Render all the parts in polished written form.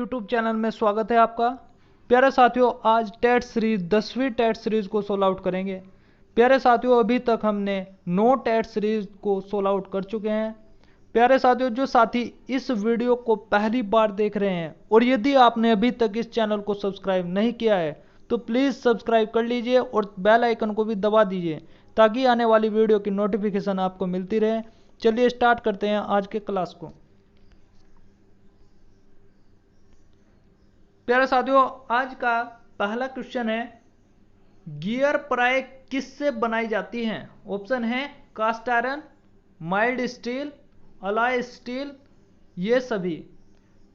YouTube channel में स्वागत है आपका। प्यारे साथियों, आज टेट सीरीज 10वीं टेट सीरीज को सोल्व आउट करेंगे। प्यारे साथियों, अभी तक हमने 9 टेट सीरीज को सोल्व आउट कर चुके हैं। प्यारे साथियों, जो साथी इस वीडियो को पहली बार देख रहे हैं और यदि आपने अभी तक इस चैनल को सब्सक्राइब नहीं किया है तो प्लीज़ सब्सक्राइब कर लीजिए और बेल आइकन को भी दबा दीजिए ताकि आने वाली वीडियो की नोटिफिकेशन आपको मिलती रहे। चलिए स्टार्ट करते हैं आज के क्लास को। प्यारे साथियों, आज का पहला क्वेश्चन है, गियर प्राय किससे बनाई जाती हैं? ऑप्शन है cast iron, mild steel, alloy steel, ये सभी।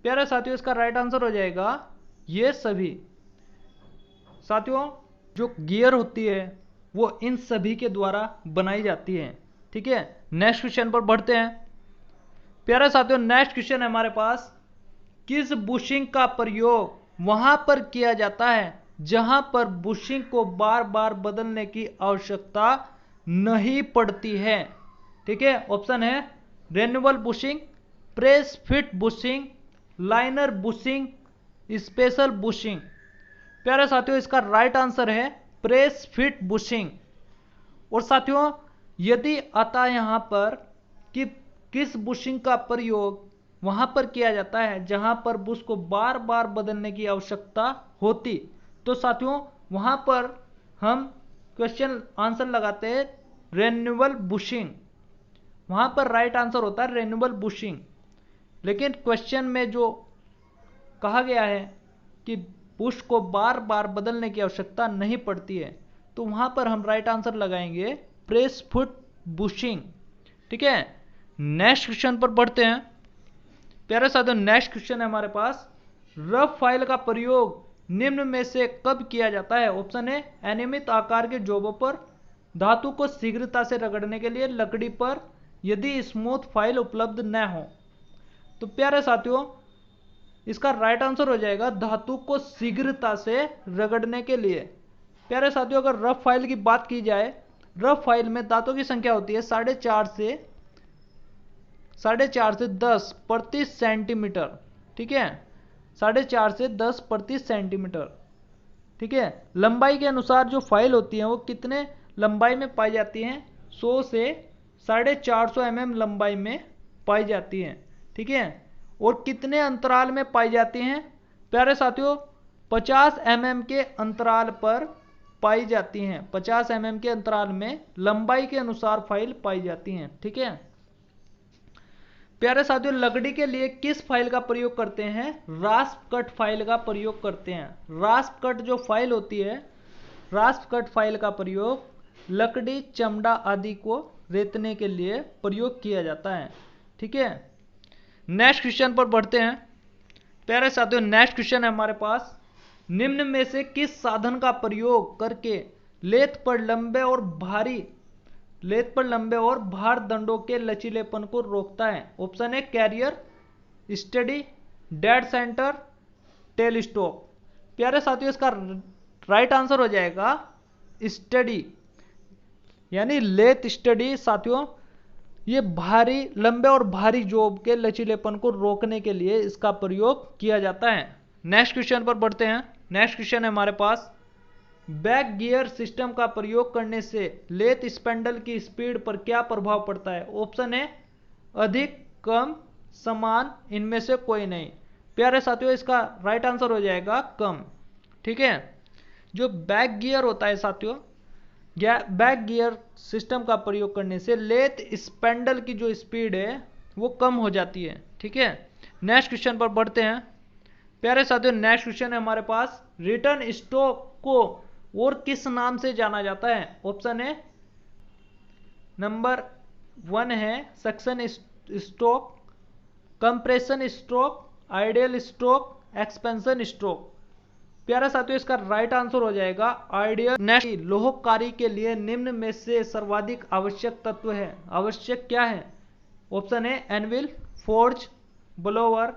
प्यारे साथियों, इसका राइट आंसर हो जाएगा ये सभी। साथियों, जो गियर होती है वो इन सभी के द्वारा बनाई जाती है। ठीक है, नेक्स्ट क्वेश्चन पर बढ़ते हैं। प्यारे साथियों, नेक्स्ट क्वेश्चन है हमारे पास, किस बुशिंग का प्रयोग वहां पर किया जाता है जहां पर बुशिंग को बार बार बदलने की आवश्यकता नहीं पड़ती है? ठीक है, ऑप्शन है renewal bushing, press fit bushing, liner bushing, special bushing. प्यारे साथियों, इसका राइट आंसर है प्रेस फिट बुशिंग। और साथियों, यदि आता यहां पर कि किस बुशिंग का प्रयोग वहां पर किया जाता है जहां पर बुश को बार बार बदलने की आवश्यकता होती, तो साथियों वहां पर हम क्वेश्चन आंसर लगाते हैं रेन्यूअल बुशिंग। वहां पर राइट आंसर होता है रेन्यूअल बुशिंग। लेकिन क्वेश्चन में जो कहा गया है कि बुश को बार बार बदलने की आवश्यकता नहीं पड़ती है, तो वहां पर हम राइट आंसर लगाएंगे प्रेस फुट बुशिंग। ठीक है, नेक्स्ट क्वेश्चन पर बढ़ते हैं। प्यारे साथियों, नेक्स्ट क्वेश्चन है हमारे पास, रफ फाइल का प्रयोग निम्न में से कब किया जाता है? ऑप्शन है अनियमित आकार के जॉबों पर, धातु को शीघ्रता से रगड़ने के लिए, लकड़ी पर, यदि स्मूथ फाइल उपलब्ध न हो। तो प्यारे साथियों, इसका राइट आंसर हो जाएगा धातु को शीघ्रता से रगड़ने के लिए। प्यारे साथियों, अगर रफ फाइल की बात की जाए, रफ फाइल में दांतों की संख्या होती है 4.5 से 10 प्रति सेंटीमीटर। ठीक है, 4.5 से 10 प्रति सेंटीमीटर। ठीक है, लंबाई के अनुसार जो फाइल होती है वो कितने लंबाई में पाई जाती हैं? 100 से 450 mm लंबाई में पाई जाती हैं। ठीक है, और कितने अंतराल में पाई जाती हैं? प्यारे साथियों, 50 mm के अंतराल पर पाई जाती हैं। 50 mm के अंतराल में लंबाई के अनुसार फाइल पाई जाती हैं। ठीक है, प्यारे साथियों, लकड़ी के लिए किस फाइल का प्रयोग करते हैं? रास्प कट फाइल का प्रयोग करते हैं। रास्प कट जो फाइल होती है, रास्प कट फाइल का प्रयोग लकड़ी, चमड़ा आदि को रेतने के लिए प्रयोग किया जाता है। ठीक है, नेक्स्ट क्वेश्चन पर बढ़ते हैं। प्यारे साथियों, नेक्स्ट क्वेश्चन है हमारे पास, निम्न में से किस साधन का प्रयोग करके लेथ पर लंबे और भार दंडों के लचीलेपन को रोकता है? ऑप्शन है carrier, steady, dead centre, tail stock. प्यारे साथियों, इसका राइट आंसर हो जाएगा स्टडी, यानी लेथ स्टडी। साथियों, ये लंबे और भारी जॉब के लचीलेपन को रोकने के लिए इसका प्रयोग किया जाता है। नेक्स्ट क्वेश्चन पर बढ़ते हैं। नेक्स्ट क्वेश्चन है हमारे पास, बैक गियर सिस्टम का प्रयोग करने से लेथ स्पैंडल की स्पीड पर क्या प्रभाव पड़ता है? ऑप्शन है अधिक, कम, समान, इनमें से कोई नहीं। प्यारे साथियों, इसका राइट आंसर हो जाएगा कम। ठीक है, जो बैक गियर होता है साथियों, बैक गियर सिस्टम का प्रयोग करने से लेथ स्पैंडल की जो स्पीड है वो कम हो जाती है। ठीक है, नेक्स्ट क्वेश्चन पर बढ़ते हैं। प्यारे साथियों, नेक्स्ट क्वेश्चन है हमारे पास, रिटर्न स्टॉक को और किस नाम से जाना जाता है? ऑप्शन है नंबर 1 है suction stroke, compression stroke, ideal stroke, expansion stroke. प्यारे साथियों, इसका राइट आंसर हो जाएगा आइडियल। नेक्स्ट, लोहकारी के लिए निम्न में से सर्वाधिक आवश्यक तत्व है? आवश्यक क्या है? ऑप्शन है एनविल, फोर्ज, ब्लोवर,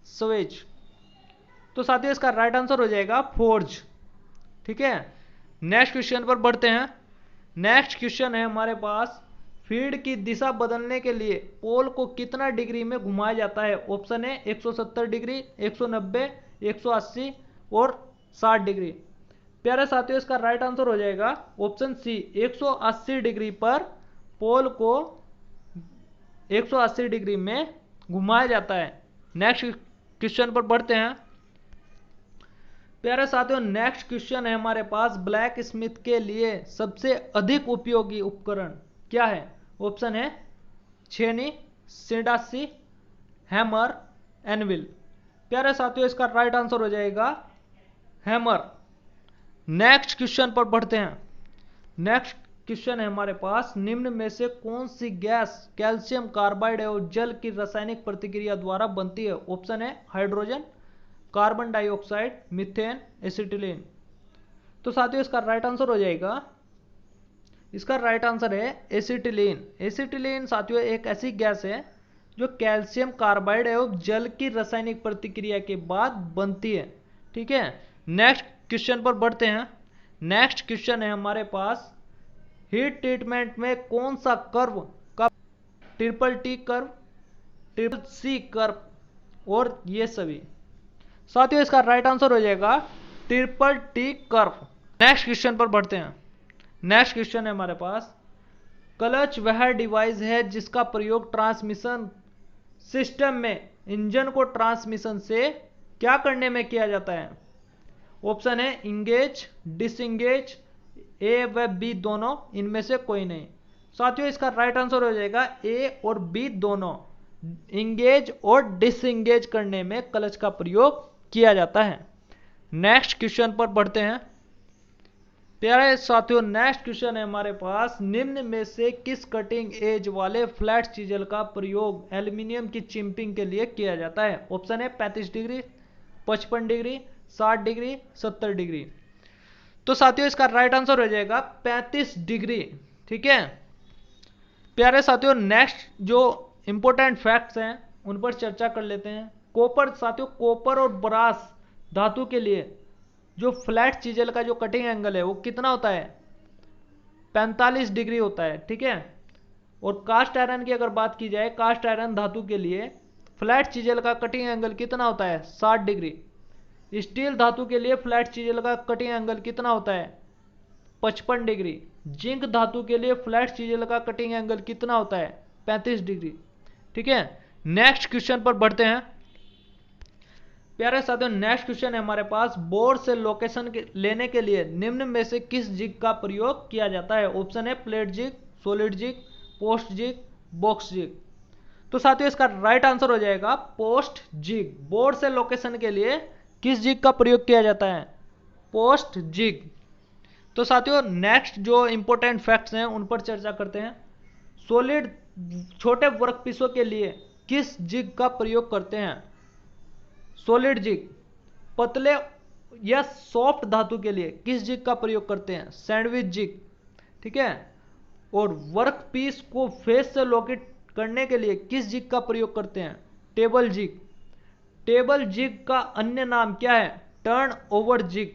स्वेज। तो साथियों, इसका राइट आंसर हो जाएगा फोर्ज। ठीक है, नेक्स्ट क्वेश्चन पर बढ़ते हैं। नेक्स्ट क्वेश्चन है हमारे पास, फीड की दिशा बदलने के लिए पोल को कितना डिग्री में घुमाया जाता है? ऑप्शन है 170 डिग्री, 190, 180 और 60 डिग्री। प्यारे साथियों, इसका राइट आंसर हो जाएगा ऑप्शन सी, 180 डिग्री पर पोल को 180 डिग्री में घुमाया जाता है। नेक्स्ट क्वेश्चन पर बढ़ते हैं। प्यारे साथियों, नेक्स्ट क्वेश्चन है हमारे पास, ब्लैक स्मिथ के लिए सबसे अधिक उपयोगी उपकरण क्या है? ऑप्शन है छेनी, सिंडासी, हैमर, एनविल। प्यारे साथियों, इसका राइट आंसर हो जाएगा हैमर। नेक्स्ट क्वेश्चन पर बढ़ते हैं। नेक्स्ट क्वेश्चन है हमारे पास, निम्न में से कौन सी गैस कैल्शियम कार्बाइड और जल की रासायनिक प्रतिक्रिया द्वारा बनती है? ऑप्शन है hydrogen, carbon dioxide, methane, acetylene. तो साथियों, इसका राइट आंसर हो जाएगा, इसका राइट आंसर है एसिटिलीन। एसिटिलीन साथियों एक ऐसी गैस है जो कैल्शियम कार्बाइड एवं जल की रासायनिक प्रतिक्रिया के बाद बनती है। ठीक है, नेक्स्ट क्वेश्चन पर बढ़ते हैं। नेक्स्ट क्वेश्चन है हमारे पास, हीट ट्रीटमेंट में कौन सा कर्व का triple T curve, triple C curve और ये सभी। साथियों, इसका राइट आंसर हो जाएगा triple T curve. Next question पर बढ़ते हैं। नेक्स्ट क्वेश्चन है हमारे पास, क्लच वह डिवाइस है जिसका प्रयोग ट्रांसमिशन सिस्टम में इंजन को ट्रांसमिशन से क्या करने में किया जाता है? ऑप्शन है इंगेज, डिसंगेज, ए व बी दोनों, इनमें से कोई नहीं। साथियों, इसका राइट आंसर हो जाएगा ए और बी दोनों, इंगेज और डिसंगेज करने में क्लच का प्रयोग किया जाता है। नेक्स्ट क्वेश्चन पर बढ़ते हैं। प्यारे साथियों, नेक्स्ट क्वेश्चन है हमारे पास, निम्न में से किस कटिंग एज वाले फ्लैट चीजल का प्रयोग एल्यूमिनियम की चिंपिंग के लिए किया जाता है? ऑप्शन है 35 डिग्री, 55 डिग्री, 60 डिग्री, 70 डिग्री। तो साथियों, इसका राइट आंसर हो जाएगा 35 डिग्री। ठीक है प्यारे साथियों, नेक्स्ट जो इंपॉर्टेंट फैक्ट्स हैं उन पर चर्चा कर लेते हैं। कॉपर साथियों, कॉपर और ब्रास धातु के लिए जो फ्लैट चीजल का जो कटिंग एंगल है वो कितना होता है? 45 डिग्री होता है। ठीक है, और कास्ट आयरन की अगर बात की जाए, कास्ट आयरन धातु के लिए फ्लैट चीजल का कटिंग एंगल कितना होता है? 60 डिग्री। स्टील धातु के लिए फ्लैट चीजल का कटिंग एंगल कितना होता है? 55 डिग्री। जिंक धातु के लिए फ्लैट चीजल का कटिंग एंगल कितना होता है? 35 डिग्री। ठीक है, नेक्स्ट क्वेश्चन पर बढ़ते हैं। प्यारे साथियों, नेक्स्ट क्वेश्चन है हमारे पास, बोर्ड से लोकेशन लेने के लिए निम्न में से किस जिग का प्रयोग किया जाता है? ऑप्शन है plate jig, solid jig, post jig, box jig. तो साथियों, इसका राइट आंसर हो जाएगा पोस्ट जिग। बोर्ड से लोकेशन के लिए किस जिग का प्रयोग किया जाता है? Post jig. तो साथियों, नेक्स्ट जो इंपॉर्टेंट फैक्ट्स हैं उन पर चर्चा करते हैं। सॉलिड छोटे वर्कपीसों के लिए किस जिग का प्रयोग करते हैं? Solid jig. पतले या सॉफ्ट धातु के लिए किस जिग का प्रयोग करते हैं? Sandwich jig. ठीक है, और वर्क पीस को फेस से लोकेट करने के लिए किस जिग का प्रयोग करते हैं? Table zig. टेबल जिग का अन्य नाम क्या है? Turn over jig.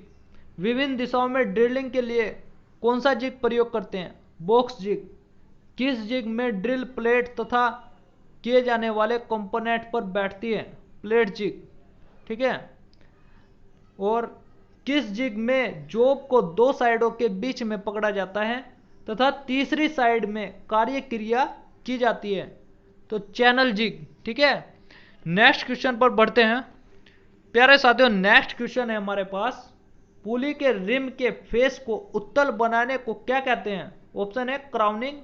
विभिन्न दिशाओं में ड्रिलिंग के लिए कौन सा जिग प्रयोग करते हैं? Box jig. किस जिग में ड्रिल प्लेट तथा किए जाने वाले कंपोनेंट पर बैठती है? Plate jig. ठीक है, और किस जिग में जॉब को दो साइडों के बीच में पकड़ा जाता है तथा तीसरी साइड में कार्य क्रिया की जाती है? तो चैनल जिग। ठीक है, नेक्स्ट क्वेश्चन पर बढ़ते हैं। प्यारे साथियों, नेक्स्ट क्वेश्चन है हमारे पास, पुली के रिम के फेस को उत्तल बनाने को क्या कहते हैं? ऑप्शन है क्राउनिंग,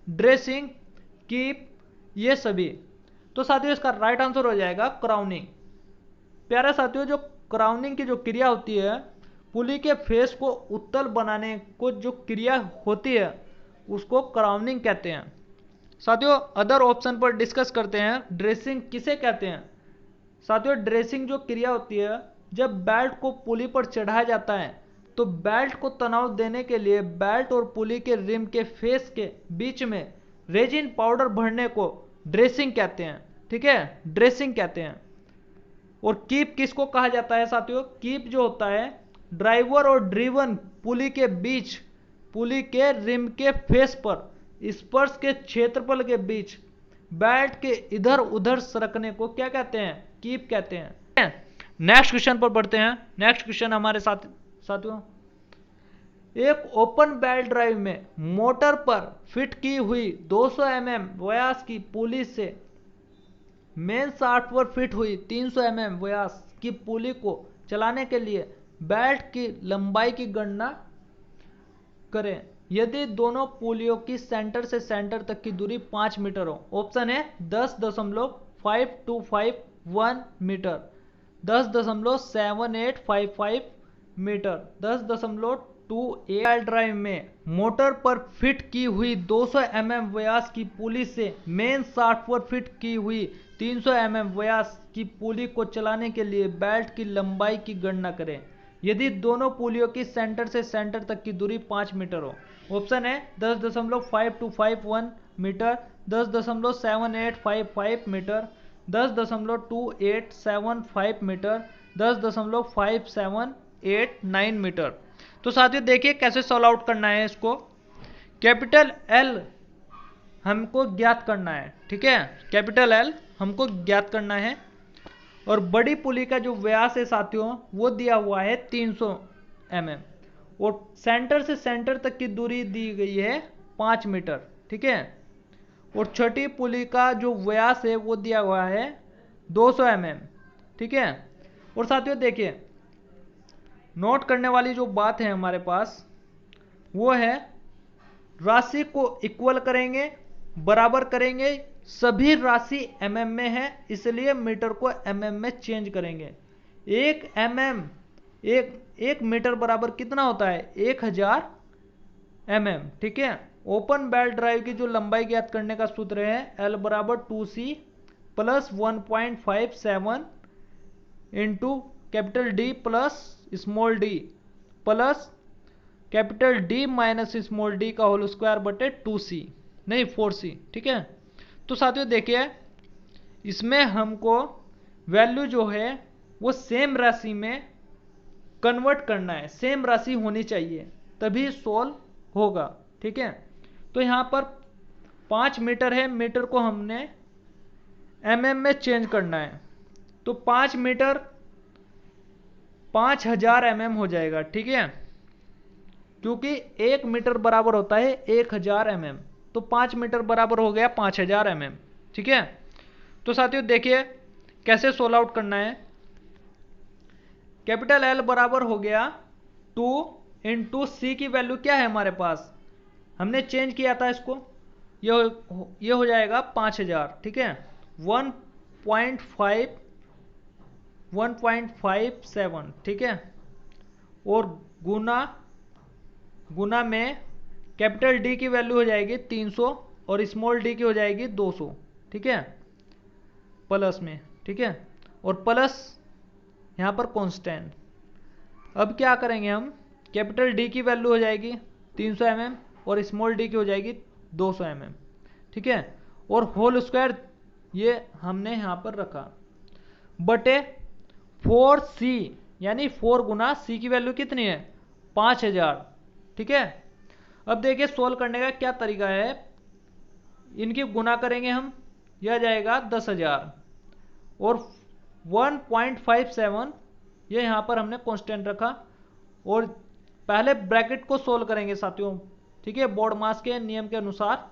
ड्रेसिंग, कीप, ये सभी। तो साथियों, इसका राइट आंसर हो जाएगा क्राउनिंग। प्यारे साथियों, जो क्राउनिंग की जो क्रिया होती है, पुली के फेस को उत्तल बनाने को जो क्रिया होती है उसको क्राउनिंग कहते हैं। साथियों, अदर ऑप्शन पर डिस्कस करते हैं। ड्रेसिंग किसे कहते हैं? साथियों, ड्रेसिंग जो क्रिया होती है, जब बेल्ट को पुली पर चढ़ाया जाता है तो बेल्ट को तनाव देने के लिए बेल्ट और पुली के रिम के फेस के बीच में रेजिन पाउडर भरने को ड्रेसिंग कहते हैं। ठीक है, ड्रेसिंग कहते हैं। और कीप किसको कहा जाता है? साथियों, कीप जो होता है ड्राइवर और ड्रिवन पुली के बीच पुली के रिम के फेस पर स्पर्श के क्षेत्रफल के बीच बेल्ट के इधर उधर सरकने को क्या कहते हैं? कीप कहते हैं। नेक्स्ट क्वेश्चन पर बढ़ते हैं। नेक्स्ट क्वेश्चन हमारे साथियों, एक ओपन बेल्ट ड्राइव में मोटर पर फिट की हुई 200 mm व्यास की पुली से मेन शाफ्ट पर फिट हुई 300 mm व्यास की पुली को चलाने के लिए बेल्ट की लंबाई की गणना करें यदि दोनों पुलियों की सेंटर से सेंटर तक की दूरी 5 मीटर हो। ऑप्शन है 10.5251 मीटर, 10.7855 मीटर, 10.28 ड्राइव में मोटर पर फिट की हुई 200 mm व्यास की पुली से मेन शाफ्ट पर फिट की हुई 300 mm व्यास की पुली को चलाने के लिए बेल्ट की लंबाई की गणना करें यदि दोनों पुलियों की सेंटर से सेंटर तक की दूरी 5 मीटर हो। ऑप्शन है 10.5251 मीटर, 10.7855 मीटर, 10.2875 मीटर, 10.5789 मीटर। तो साथियों देखिए कैसे सॉल्व आउट करना है इसको। कैपिटल एल हमको ज्ञात करना है, ठीक है, कैपिटल एल हमको ज्ञात करना है और बड़ी पुली का जो व्यास है साथियों वो दिया हुआ है 300 mm और सेंटर से सेंटर तक की दूरी दी गई है 5 मीटर, ठीक है, और छोटी पुली का जो व्यास है वो दिया हुआ है 200 mm, ठीक है। और साथियों देखिए नोट करने वाली जो बात है हमारे पास वो है राशि को इक्वल करेंगे, बराबर करेंगे, सभी राशि mm में है इसलिए मीटर को mm में चेंज करेंगे। एक मीटर बराबर कितना होता है? 1000 mm, ठीक है। ओपन बेल्ट ड्राइव की जो लंबाई ज्ञात करने का सूत्र है L बराबर 2C plus 1.57 into capital D plus small d plus capital D minus small d का होल स्क्वायर बटे 2C नहीं 4C, ठीक है। तो साथियों देखिए इसमें हमको वैल्यू जो है वो सेम राशि में कन्वर्ट करना है, सेम राशि होनी चाहिए तभी सोल्व होगा, ठीक है। तो यहां पर 5 मीटर है, मीटर को हमने mm में चेंज करना है तो 5 मीटर 5000 mm हो जाएगा, ठीक है, क्योंकि 1 मीटर बराबर होता है 1000 mm, तो 5 मीटर बराबर हो गया 5000 mm, ठीक है। तो साथियों देखिए कैसे सोल्व आउट करना है। कैपिटल L बराबर हो गया 2 इंटू C की वैल्यू क्या है हमारे पास, हमने चेंज किया था इसको, ये हो जाएगा 5000, ठीक है, 1.57, ठीक है, और गुना में कैपिटल D की वैल्यू हो जाएगी 300 और स्मॉल d की हो जाएगी 200, ठीक है, प्लस में, ठीक है, और प्लस यहाँ पर कांस्टेंट। अब क्या करेंगे हम, कैपिटल D की वैल्यू हो जाएगी 300 mm और स्मॉल d की हो जाएगी 200 mm, ठीक है, और होल स्क्वायर ये हमने यहाँ पर रखा बटे 4C यानी 4 गुना C की वैल्यू कितनी है 5000, ठीक है। अब देखिए सोल्व करने का क्या तरीका है, इनकी गुना करेंगे हम, यह जाएगा 10000 और 1.57 ये यहाँ पर हमने कांस्टेंट रखा और पहले ब्रैकेट को सोल्व करेंगे साथियों, ठीक है, बोर्ड मास के नियम के अनुसार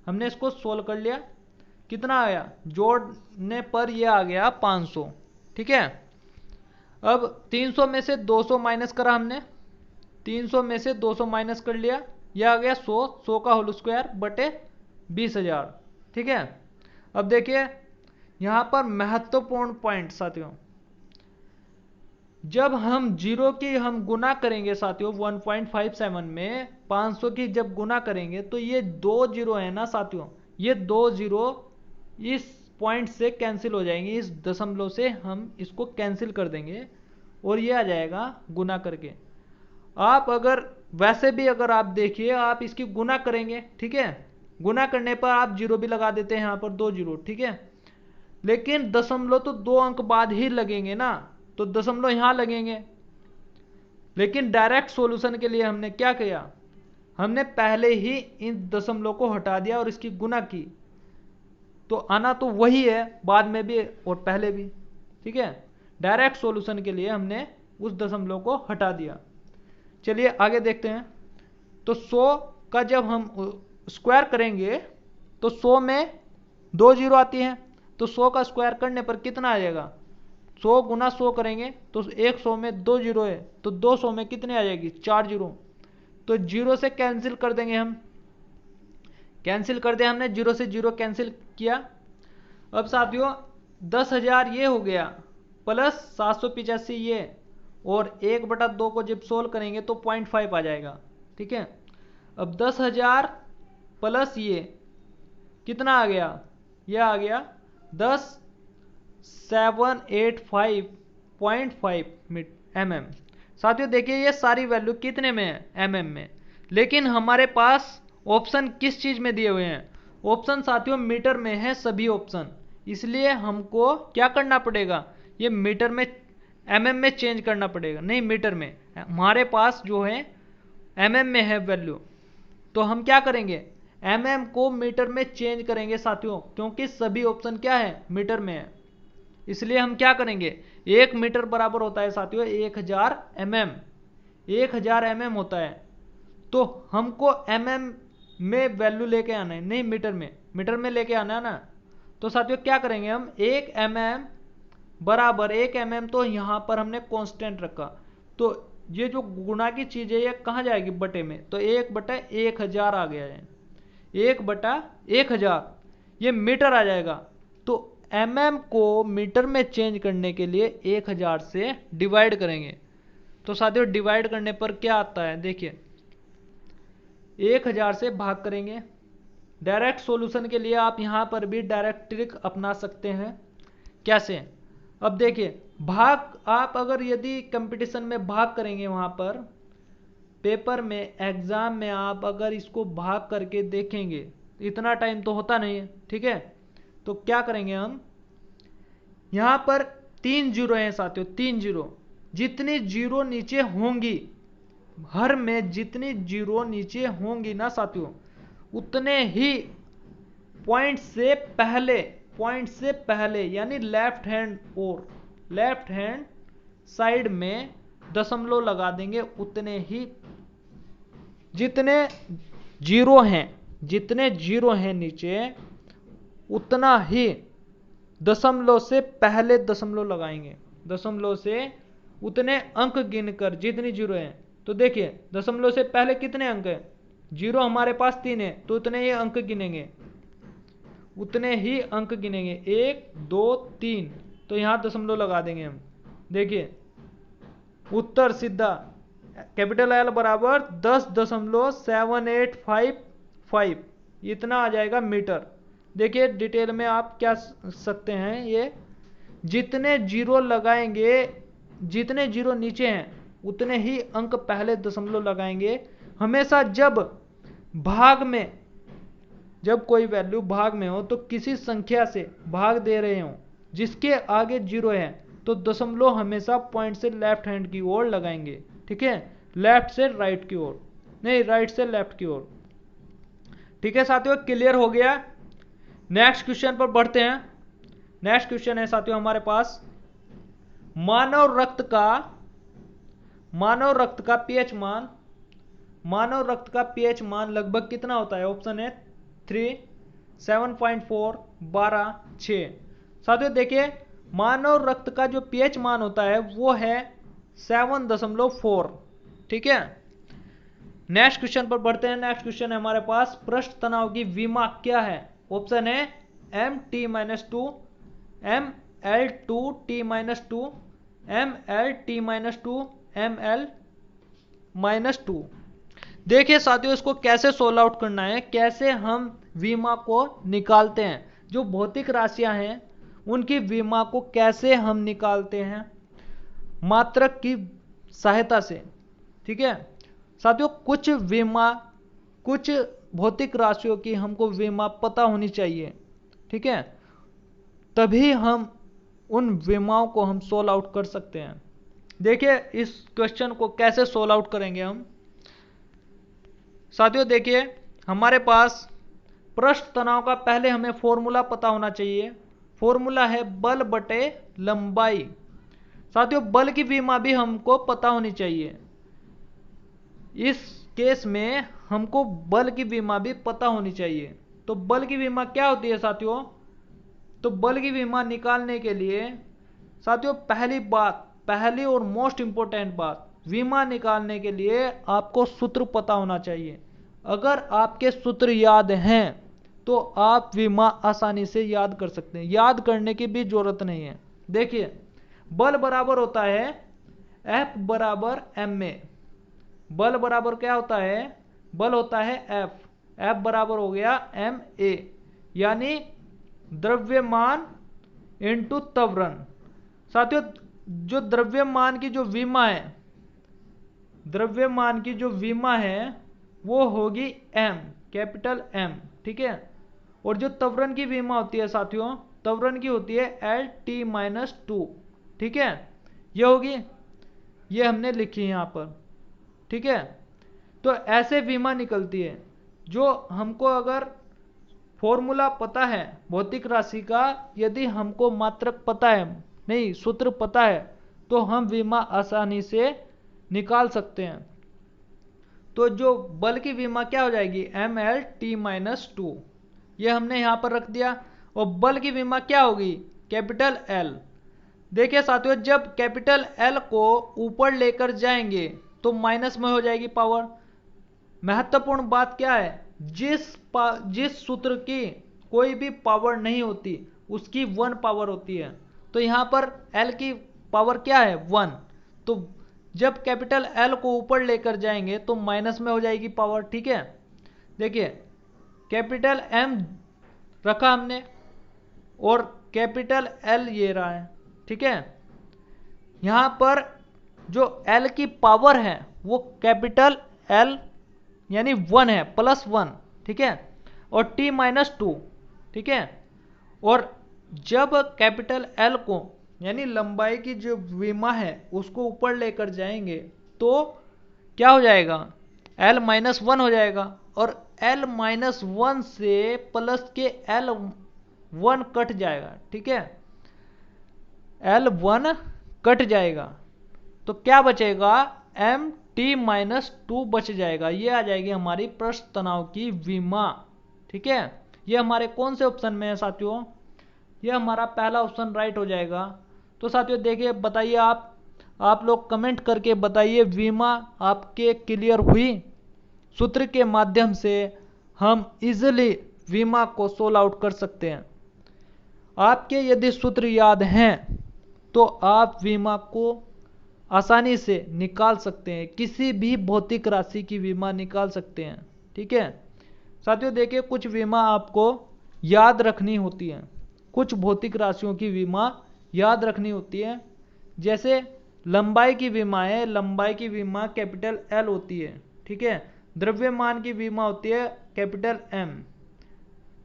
हमने इसको सोल्व कर लिया, कितना आया, जोड़ने पर ये आ गया 500, ठीक है। अब 300 में से 200 माइनस करा हमने, 300 में से 200 माइनस कर लिया, यह आ गया 100 का होल स्क्वायर बटे 20000, ठीक है। अब देखिए यहां पर महत्वपूर्ण पॉइंट साथियों, जब हम जीरो की हम गुना करेंगे साथियों 1.57 में 500 की जब गुना करेंगे तो ये 2 जीरो है ना साथियों, ये 2 जीरो इस पॉइंट से कैंसिल हो जाएंगे, इस दशमलव से हम इसको कैंसिल कर देंगे और ये आ जाएगा गुना करके। आप अगर वैसे भी अगर आप देखिए आप इसकी गुना करेंगे, ठीक है, गुना करने पर आप जीरो भी लगा देते हैं यहाँ पर 2 जीरो, ठीक है, लेकिन दशमलव तो 2 अंक बाद ही लगेंगे ना, तो दशमलव यहां लगेंगे, लेकिन डायरेक्ट सॉल्यूशन के लिए हमने क्या किया, हमने पहले ही इन दशमलव को हटा दिया और इसकी गुना की, तो आना तो वही है बाद में भी और पहले भी। ठीक है, डायरेक्ट सॉल्यूशन के लिए हमने उस दशमलव को हटा दिया। चलिए आगे देखते हैं। तो 100 का जब हम स्क्वायर करेंगे तो 100 में 2 जीरो आती हैं, तो 100 का स्क्वायर करने पर कितना आ जाएगा? 100 गुना 100 करेंगे तो 100 में 2 जीरो है, तो 200 में कितने आ जाएगी? 4 जीरो। तो जीरो से कैंसिल कर देंगे हम, कैंसिल कर दिया हमने, जीरो से जीरो कैंसिल किया। अब साथियों 10,000 ये हो गया प्लस 785 ये, और 1/2 को जब सोल्व करेंगे तो 0.5 आ जाएगा। ठीक है, अब 10,000 प्लस ये कितना आ गया? ये आ गया 10,785.5 mm। साथियों देखिए ये सारी वैल्यू कितने में है? mm में। लेकिन हमारे पास ऑप्शन किस चीज में दिए हुए हैं? ऑप्शन साथियों मीटर में है सभी ऑप्शन, इसलिए हमको क्या करना पड़ेगा? ये मीटर में mm में चेंज करना पड़ेगा, नहीं मीटर में। हमारे पास जो है mm में है वैल्यू, तो हम क्या करेंगे? mm को मीटर में चेंज करेंगे साथियों, क्योंकि सभी ऑप्शन क्या है? मीटर में है। इसलिए हम क्या करेंगे? 1 मीटर बराबर होता है साथियों 1000 mm, 1000 mm होता है। तो हमको mm में वैल्यू लेके आना है, नहीं मीटर में, मीटर में लेके आना है ना। तो साथियों क्या करेंगे हम? 1 mm बराबर 1 mm, तो यहाँ पर हमने कांस्टेंट रखा, तो ये जो गुणा की चीज है ये कहाँ जाएगी? बटे में, तो 1/1000 आ गया है, 1/1000 ये मीटर आ जाएगा। तो mm को मीटर में चेंज करने के लिए 1000 से डिवाइड करेंगे। तो साथियों डिवाइड करने पर क्या आता है? देखिए 1000 से भाग करेंगे। डायरेक्ट सॉल्यूशन के लिए आप यहाँ पर भी डायरेक्ट ट्रिक अपना सकते हैं। कैसे? अब देखिए भाग, आप अगर यदि कंपटीशन में भाग करेंगे, वहाँ पर पेपर में एग्जाम में आप अगर इसको भाग करके देखेंगे, इतना टाइम तो होता नहीं है। ठीक है, तो क्या करेंगे हम? यहाँ पर 3 जीरो हैं साथियों, 3 जीरो, जितनी जीरो नीचे होंगी, हर में जितनी जीरो नीचे होंगी ना साथियों, उतने ही पॉइंट से पहले यानी लेफ्ट हैंड और लेफ्ट हैंड साइड में दशमलव लगा देंगे। उतने ही जितने जीरो हैं नीचे, उतना ही दशमलव से पहले दशमलव लगाएंगे। दशमलव से उतने अंक गिनकर जितनी जीरो हैं, तो देखिए दशमलव से पहले कितने अंक हैं? जीरो हमारे पास 3 है, तो उतने ही अंक गिनेंगे, उतने ही अंक गिनेंगे, 1 2 3, तो यहां दशमलव लगा देंगे हम। देखिए उत्तर सीधा कैपिटल एल बराबर 10.7855, इतना आ जाएगा मीटर। देखिए डिटेल में आप क्या सकते हैं, ये जितने जीरो लगाएंगे, जितने जीरो नीचे हैं उतने ही अंक पहले दशमलव लगाएंगे। हमेशा जब भाग में, जब कोई वैल्यू भाग में हो तो किसी संख्या से भाग दे रहे हो जिसके आगे जीरो है, तो दशमलव हमेशा पॉइंट से लेफ्ट हैंड की ओर लगाएंगे। ठीक है, लेफ्ट से राइट की ओर, नहीं राइट से लेफ्ट की ओर। ठीक है साथियों, क्लियर हो गया। नेक्स्ट क्वेश्चन पर बढ़ते हैं। नेक्स्ट क्वेश्चन है साथियों हमारे पास, मानव रक्त का पीएच मान, मानव रक्त का पीएच मान लगभग कितना होता है? ऑप्शन है 3, 7.4, 12, 6। साथियों देखिए मानव रक्त का जो पीएच मान होता है वो है 7.4। ठीक है, नेक्स्ट क्वेश्चन पर बढ़ते हैं। नेक्स्ट क्वेश्चन है हमारे पास, पृष्ठ तनाव की विमा क्या है? ऑप्शन है MT-2, ML2T-2, MLT-2, ML-2। देखिए साथियों इसको कैसे सोल्व आउट करना है, कैसे हम विमा को निकालते हैं। जो भौतिक राशियां हैं उनकी विमा को कैसे हम निकालते हैं? मात्रक की सहायता से। ठीक है साथियों, कुछ भौतिक राशियों की हमको विमा पता होनी चाहिए। ठीक है, तभी हम उन विमाओं को हम सोल्व आउट कर सकते हैं। देखिए इस क्वेश्चन को कैसे सोल्व आउट करेंगे हम। साथियों देखिए, हमारे पास पृष्ठ तनाव का पहले हमें फॉर्मूला पता होना चाहिए। फॉर्मूला है बल बटे लंबाई। साथियों बल की विमा भी हमको पता होनी चाहिए। इस केस में हमको बल की विमा भी पता होनी चाहिए। तो बल की विमा क्या होती है साथियों? तो बल की विमा निकालने के लिए साथियों पहली और मोस्ट इंपॉर्टेंट बात, विमा निकालने के लिए आपको सूत्र पता होना चाहिए। अगर आपके सूत्र याद हैं तो आप विमा आसानी से याद कर सकते हैं, याद करने की भी जरूरत नहीं है। देखिए, बल बराबर होता है F बराबर ma। बल बराबर क्या होता है? बल होता है F बराबर हो गया ma, यानी द्रव्यमान इंटू त्वरण। साथियों जो द्रव्यमान की जो विमा है वो होगी m, कैपिटल M, ठीक है। और जो त्वरण की विमा होती है साथियों, त्वरण की होती है Lt-2, ठीक है। ये होगी, ये हमने लिखी यहाँ पर, ठीक है। तो ऐसे विमा निकलती है। जो हमको अगर फॉर्मूला पता है भौतिक राशि का, यदि हमको मात्रक पता है, नहीं सूत्र पता है, तो हम विमा आसानी से निकाल सकते हैं। तो जो बल की विमा क्या हो जाएगी? mLt-2, ये हमने यहां पर रख दिया। और बल की विमा क्या होगी? Capital L। देखिए साथियों, जब कैपिटल L को ऊपर लेकर जाएंगे तो माइनस में हो जाएगी पावर। महत्वपूर्ण बात क्या है? जिस सूत्र की कोई भी पावर नहीं होती उसकी 1 पावर होती है। तो यहां पर L की पावर क्या है? 1। तो जब कैपिटल L को ऊपर लेकर जाएंगे तो माइनस में हो जाएगी पावर, ठीक है। देखिए, कैपिटल M रखा हमने और कैपिटल L ये रहा है, ठीक है। यहां पर जो L की पावर है वो कैपिटल L यानी 1 है, +1, ठीक है, और T-2, ठीक है। और जब कैपिटल L को यानी लंबाई की जो विमा है उसको ऊपर लेकर जाएंगे तो क्या हो जाएगा? L-1 हो जाएगा। और L-1 से प्लस के L1 कट जाएगा, ठीक है। L1 कट जाएगा तो क्या बचेगा? Mt-2 बच जाएगा। ये आ जाएगी हमारी पृष्ठ तनाव की विमा, ठीक है। ये हमारे कौन से ऑप्शन में है साथियों? ये हमारा पहला ऑप्शन राइट हो जाएगा। तो साथियों देखिए, बताइए आप लोग कमेंट करके बताइए, विमा आपके क्लियर हुई? सूत्र के माध्यम से हम इजीली विमा को सोल्व आउट कर सकते हैं। आपके यदि सूत्र याद हैं तो आप विमा को आसानी से निकाल सकते हैं, किसी भी भौतिक राशि की विमा निकाल सकते हैं, ठीक है। साथियों देखिए, कुछ विमा आपको याद रखनी होती है, कुछ भौतिक राशियों की विमा याद रखनी होती है। जैसे लंबाई की विमा है, लंबाई की विमा कैपिटल L होती है, ठीक है। द्रव्यमान की विमा होती है कैपिटल M।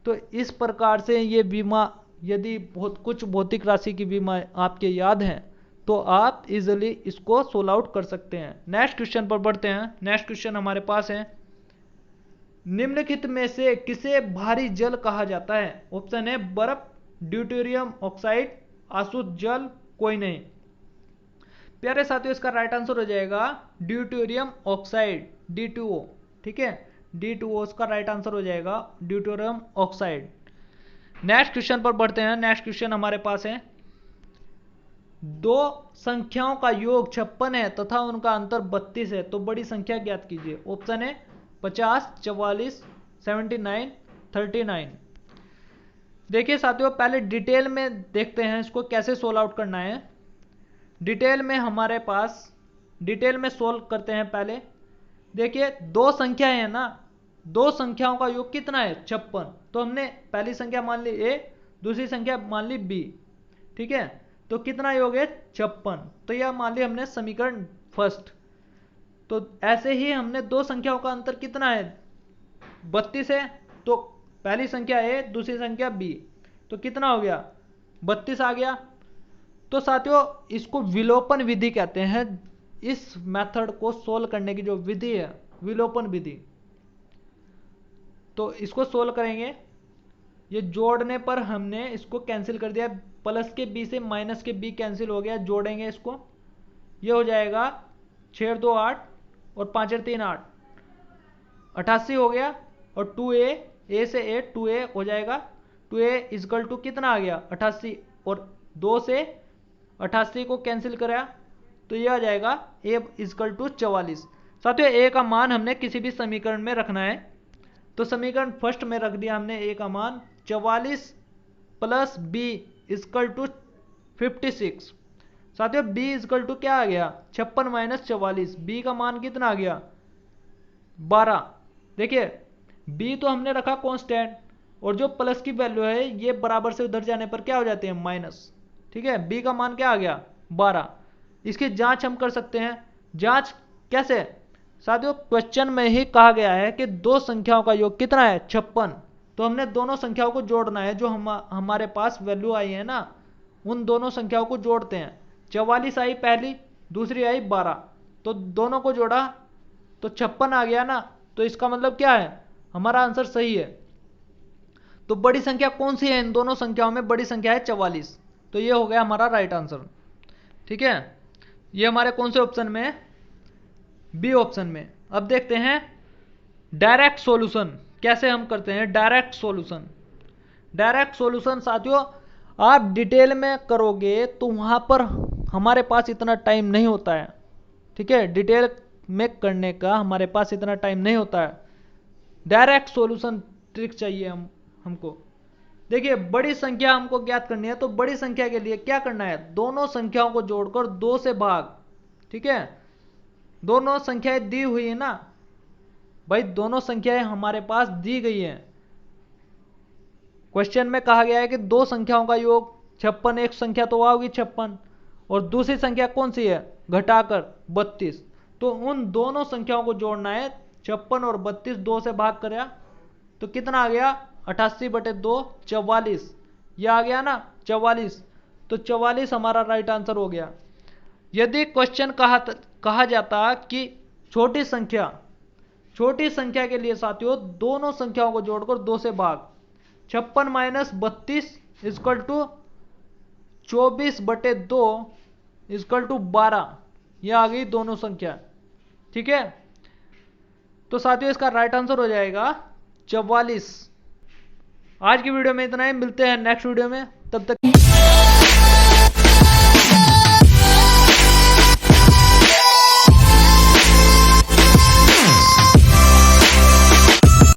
तो इस प्रकार से ये विमा, यदि कुछ भौतिक राशि की विमा आपके याद हैं तो आप इजीली इसको सोल्व आउट कर सकते हैं। नेक्स्ट क्वेश्चन पर बढ़ते हैं। नेक्स्ट क्वेश्चन हमारे पास है, निम्नलिखित में से किसे भारी जल कहा जाता है? ऑप्शन है बर्फ, ड्यूटेरियम ऑक्साइड, आसुत जल, कोई नहीं। प्यारे साथियों, इसका राइट आंसर हो जाएगा ड्यूटेरियम ऑक्साइड, D2O, ठीक है। D2O इसका राइट आंसर हो जाएगा, ड्यूटेरियम ऑक्साइड। नेक्स्ट क्वेश्चन पर बढ़ते हैं। नेक्स्ट क्वेश्चन हमारे पास है, दो संख्याओं का योग 56 है तथा उनका अंतर 32 है, तो बड़ी संख्या ज्ञात कीजिए। ऑप्शन है 50, 44, 79, 39। देखिए साथियों, पहले डिटेल में देखते हैं इसको कैसे सोल्व आउट करना है। डिटेल में हमारे पास, डिटेल में सोल्व करते हैं पहले। देखिए, दो संख्या है ना, दो संख्याओं का योग कितना है? 56। तो हमने पहली संख्या मान ली A, दूसरी संख्या मान ली B, ठीक है। तो कितना योग है? 56। तो यह मान ली हमने समीकरण फर्स्ट। तो ऐसे ही हमने दो संख्याओं का अंतर कितना है? 32 है। तो पहली संख्या A, दूसरी संख्या B, तो कितना हो गया? 32 आ गया। तो साथियों इसको विलोपन विधि कहते हैं। इस मेथड को सोल्व करने की जो विधि है, विलोपन विधि। तो इसको सोल्व करेंगे, ये जोड़ने पर हमने इसको कैंसिल कर दिया, प्लस के बी से माइनस के बी कैंसिल हो गया, जोड़ेंगे इसको, ये हो जाएगा 6 2 8 और 5 3 8, 88 हो गया। और 2a, a से a 2a हो जाएगा, 2a इजकल टू कितना आ गया 88, और 2 से 88 को कैंसिल करा तो ये आ जाएगा a इजकल टू 44। साथियों a का मान हमने किसी भी समीकरण में रखना है, तो समीकरण फर्स्ट में रख दिया हमने a का मान 44 प्लस b इजकल टू 56। साथियों b इजकल टू क्या आ गया 56 माइनस 44, b का मान कितना आ गया 12। देखिए b तो हमने रखा कांस्टेंट, और जो प्लस की वैल्यू है ये बराबर से उधर जाने पर क्या हो जाते हैं माइनस, ठीक है। b का मान क्या आ गया 12। इसकी जांच हम कर सकते हैं, जांच कैसे साथियों, क्वेश्चन में ही कहा गया है कि दो संख्याओं का योग कितना है 56, तो हमने दोनों संख्याओं को जोड़ना है, जो हमारे पास वैल्यू आई है ना उन दोनों संख्याओं को जोड़ते हैं। 44 आई पहली, दूसरी आई 12, तो दोनों को जोड़ा तो 56 आ गया ना, तो इसका मतलब क्या है हमारा आंसर सही है। तो बड़ी संख्या कौन सी है इन दोनों संख्याओं में, बड़ी संख्या है 44, तो ये हो गया हमारा राइट आंसर, ठीक है। ये हमारे कौन से ऑप्शन में है, बी ऑप्शन में। अब देखते हैं डायरेक्ट सॉल्यूशन कैसे हम करते हैं। डायरेक्ट सॉल्यूशन, डायरेक्ट सॉल्यूशन साथियों आप डिटेल में करोगे तो वहां पर हमारे पास इतना टाइम नहीं होता है, ठीक है, डिटेल में करने का हमारे पास इतना टाइम नहीं होता है। डायरेक्ट सॉल्यूशन ट्रिक चाहिए हमको। देखिए बड़ी संख्या हमको ज्ञात करनी है, तो बड़ी संख्या के लिए क्या करना है, दोनों संख्याओं को जोड़कर 2 से भाग, ठीक है। दोनों संख्याएं दी हुई है ना भाई, दोनों संख्याएं हमारे पास दी गई हैं। क्वेश्चन में कहा गया है कि दो संख्याओं का योग 56, एक संख्या तो होगी 56 और दूसरी संख्या कौन सी है घटाकर 32, तो उन दोनों संख्याओं को जोड़ना है। 56 और 32 2 से भाग करा तो कितना आ गया 88/2 44, यह आ गया ना 44, तो 44 हमारा राइट आंसर हो गया। यदि क्वेश्चन कहा जाता कि छोटी संख्या के लिए साथियों दोनों संख्याओं को जोड़कर 2 से भाग, 56 minus 32 equal to 24/2 equal to 12, यह आ गई दोनों संख्या, ठीक है। तो साथियों इसका राइट आंसर हो जाएगा 44। आज की वीडियो में इतना ही, मिलते हैं नेक्स्ट वीडियो में, तब तक